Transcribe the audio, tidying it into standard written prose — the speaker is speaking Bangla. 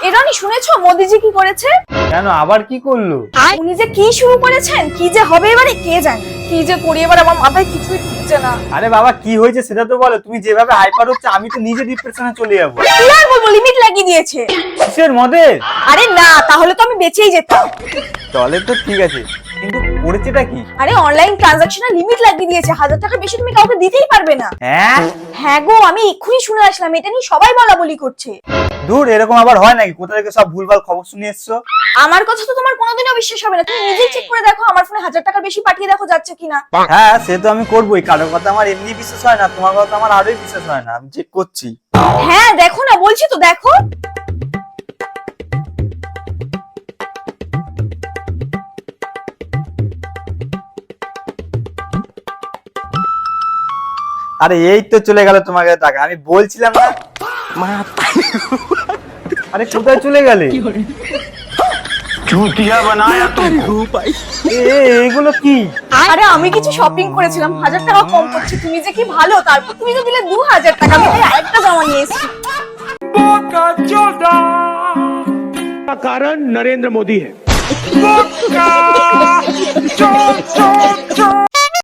এরানি শুনেছো মোদিজি কি করেছে? কেন আবার কি করলো? উনি যে কি শুরু করেছেন, কি যে হবে এবারে কে জানে। কি যে করি এবার, আমার মাথায় কিছুই ঢুকছে না। আরে বাবা কি হয়েছে সেটা তো বলো। তুমি যেভাবে হাইপার হচ্ছে আমি তো নিজে ডিপ্রেশনে চলে যাবো। কি আর বলবো, লিমিট লাগিয়ে দিয়েছে। কিসের মদের? আরে না, তাহলে তো আমি বেঁচেই যেতাম। চলে তো ঠিক আছে, কিন্তু করেছেটা কি? আরে অনলাইন ট্রানজাকশনে লিমিট লাগিয়ে দিয়েছে, 1000 টাকার বেশি তুমি কাউকে দিতেই পারবে না। হ্যাঁ হ্যাঁ গো, আমি এক্ষুনি শুনে আসলাম, এটা নিয়ে সবাই বলাবলি করছে। দূর, এরকম আবার হয় নাকি? কোথা থেকে সব ভুলভাল খবর শুনে এসছো? আমার কথা তো তোমার কোনোদিনও বিশ্বাস হবে না। তুমি নিজেই চেক করে দেখো আমার ফোনে 1000 টাকার বেশি পাঠিয়ে দেখো যাচ্ছে কিনা। হ্যাঁ সে তো আমি করবোই। কারোর কথা আমার এমনি বিশ্বাস হয় না, তোমার কথা আমার আরোই বিশ্বাস হয় না। আমি চেক করছি। হ্যাঁ দেখো না, বলছি তো দেখো। আরে এই তো চলে গেল তোমার কাছে টাকা। আমি বলছিলাম না। আরে কোথায় চলে গেলে? चूतिया बनाया तुमको। এইগুলো কি? আরে আমি কিছু শপিং করেছিলাম, 1000 টাকা কম পড়ছে। তুমি যে কি ভালো, তারপর তুমি তো দিলে 2000 টাকা। আমি তাই আরেকটা জামা নিয়ে এসেছি। का कारण नरेंद्र मोदी है।